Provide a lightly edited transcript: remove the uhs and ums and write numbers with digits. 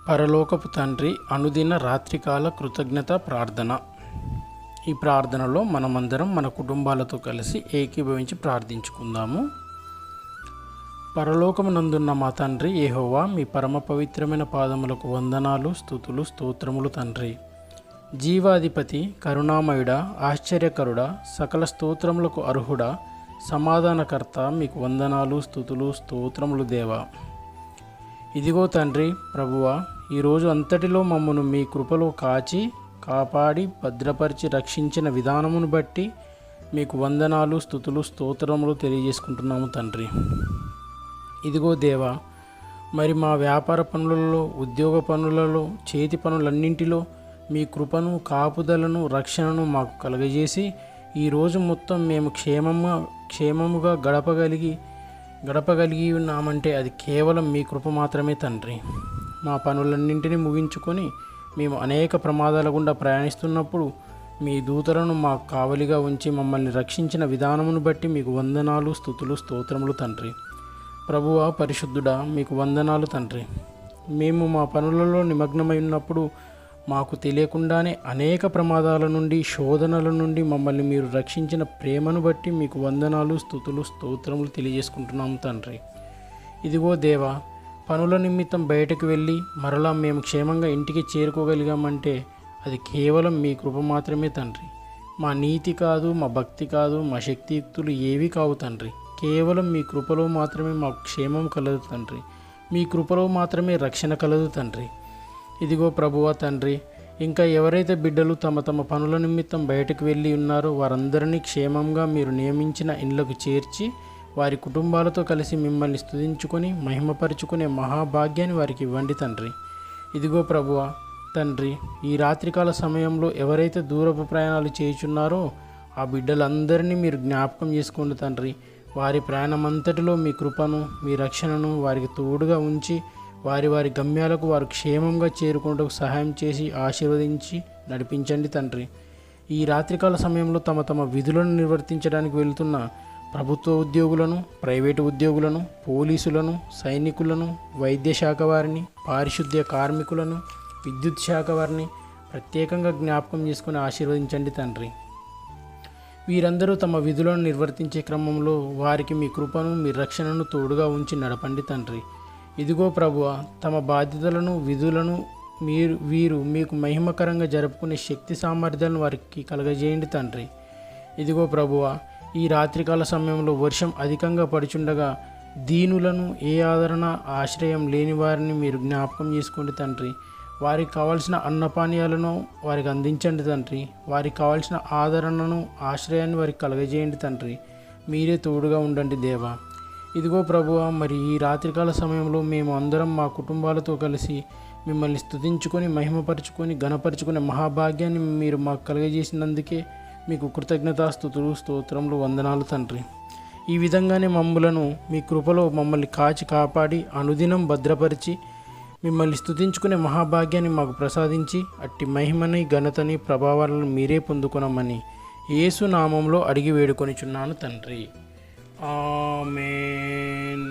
పరలోకపు తండ్రి అనుదిన రాత్రికాల కృతజ్ఞత ప్రార్థన. ఈ ప్రార్థనలో మనమందరం మన కుటుంబాలతో కలిసి ఏకీభవించి ప్రార్థించుకుందాము. పరలోకమునందున్న మా తండ్రి యెహోవా, మీ పరమ పవిత్రమైన పాదములకు వందనాలు, స్తుతులు, స్తోత్రములు తండ్రి. జీవాధిపతి, కరుణామయుడ, ఆశ్చర్యకరుడ, సకల స్తోత్రములకు అర్హుడ, సమాధానకర్త, మీకు వందనాలు, స్తుతులు, స్తోత్రములు దేవా. ఇదిగో తండ్రి ప్రభువా, ఈరోజు అంతటిలో మమ్మను మీ కృపలో కాపాడి భద్రపరిచి రక్షించిన విధానమును బట్టి మీకు వందనాలు, స్తుతులు, స్తోత్రములు తెలియజేసుకుంటున్నాము తండ్రి. ఇదిగో దేవా, మరి మా వ్యాపార పనులలో, ఉద్యోగ పనులలో, చేతి పనులన్నింటిలో మీ కృపను, కాపుదలను, రక్షణను మాకు కలుగజేసి ఈరోజు మొత్తం మేము క్షేమముగా గడపగలిగి ఉన్నామంటే అది కేవలం మీ కృప మాత్రమే తండ్రి. మా పనులన్నింటినీ ముగించుకొని మేము అనేక ప్రమాదాల గుండా ప్రయాణిస్తున్నప్పుడు మీ దూతలను మాకు కావలిగా ఉంచి మమ్మల్ని రక్షించిన విధానమును బట్టి మీకు వందనాలు, స్తుతులు, స్తోత్రములు తండ్రి. ప్రభువా, పరిశుద్ధుడా, మీకు వందనాలు తండ్రి. మేము మా పనులలో నిమగ్నమై ఉన్నప్పుడు మాకు తెలియకుండానే అనేక ప్రమాదాల నుండి, శోధనల నుండి మమ్మల్ని మీరు రక్షించిన ప్రేమను బట్టి మీకు వందనాలు, స్తుతులు, స్తోత్రములు తెలియజేసుకుంటున్నాము తండ్రి. ఇదిగో దేవా, పనుల నిమిత్తం బయటకు వెళ్ళి మరలా మేము క్షేమంగా ఇంటికి చేరుకోగలిగామంటే అది కేవలం మీ కృప మాత్రమే తండ్రి. మా నీతి కాదు, మా భక్తి కాదు, మా శక్తియుక్తులు ఏవి కావు తండ్రి. కేవలం మీ కృపలో మాత్రమే మాకు క్షేమం కలదు తండ్రి. మీ కృపలో మాత్రమే రక్షణ కలదు తండ్రి. ఇదిగో ప్రభువా తండ్రి, ఇంకా ఎవరైతే బిడ్డలు తమ పనుల నిమిత్తం బయటకు వెళ్ళి ఉన్నారో వారందరినీ క్షేమంగా మీరు నియమించిన ఇండ్లకు చేర్చి వారి కుటుంబాలతో కలిసి మిమ్మల్ని స్తుతించుకొని మహిమపరుచుకునే మహాభాగ్యాన్ని వారికి ఇవ్వండి తండ్రి. ఇదిగో ప్రభువా తండ్రి, ఈ రాత్రికాల సమయంలో ఎవరైతే దూరపు ప్రయాణాలు చేయుచున్నారో ఆ బిడ్డలందరినీ మీరు జ్ఞాపకం చేసుకోండి తండ్రి. వారి ప్రయాణమంతటిలో మీ కృపను, మీ రక్షణను వారికి తోడుగా ఉంచి వారి గమ్యాలకు వారు క్షేమంగా చేరుకుంటూ సహాయం చేసి ఆశీర్వదించి నడిపించండి తండ్రి. ఈ రాత్రికాల సమయంలో తమ విధులను నిర్వర్తించడానికి వెళ్తున్న ప్రభుత్వ ఉద్యోగులను, ప్రైవేటు ఉద్యోగులను, పోలీసులను, సైనికులను, వైద్య శాఖ వారిని, పారిశుద్ధ్య కార్మికులను, విద్యుత్ శాఖ వారిని ప్రత్యేకంగా జ్ఞాపకం చేసుకుని ఆశీర్వదించండి తండ్రి. వీరందరూ తమ విధులను నిర్వర్తించే క్రమంలో వారికి మీ కృపను, మీ రక్షణను తోడుగా ఉంచి నడపండి తండ్రి. ఇదిగో ప్రభువా, తమ బాధ్యతలను, విధులను వీరు మీకు మహిమకరంగా జరుపుకునే శక్తి సామర్థ్యాలను వారికి కలగజేయండి తండ్రి. ఇదిగో ప్రభువా, ఈ రాత్రికాల సమయంలో వర్షం అధికంగా పడుచుండగా దీనులను, ఏ ఆదరణ ఆశ్రయం లేని వారిని మీరు జ్ఞాపకం చేసుకోండి తండ్రి. వారికి కావాల్సిన అన్నపానీయాలను వారికి అందించండి తండ్రి. వారికి కావాల్సిన ఆదరణను, ఆశ్రయాన్ని వారికి కలగజేయండి తండ్రి. మీరే తోడుగా ఉండండి దేవా. ఇదిగో ప్రభువా, మరి ఈ రాత్రికాల సమయంలో మేము అందరం మా కుటుంబాలతో కలిసి మిమ్మల్ని స్తుతించుకొని మహిమపరుచుకొని ఘనపరుచుకునే మహాభాగ్యాన్ని మీరు మాకు కలుగజేసినందుకే మీకు కృతజ్ఞతాస్తుతులు, స్తోత్రములు, వందనాలు తండ్రి. ఈ విధంగానే మీ కృపలో మమ్మల్ని కాపాడి అనుదినం భద్రపరిచి మిమ్మల్ని స్తుతించుకునే మహాభాగ్యాన్ని మాకు ప్రసాదించి అట్టి మహిమని, ఘనతని, ప్రభావాలను మీరే పొందుకొనమని యేసు నామంలో అడిగి వేడుకొనిచున్నాను తండ్రి. ఆమేన్.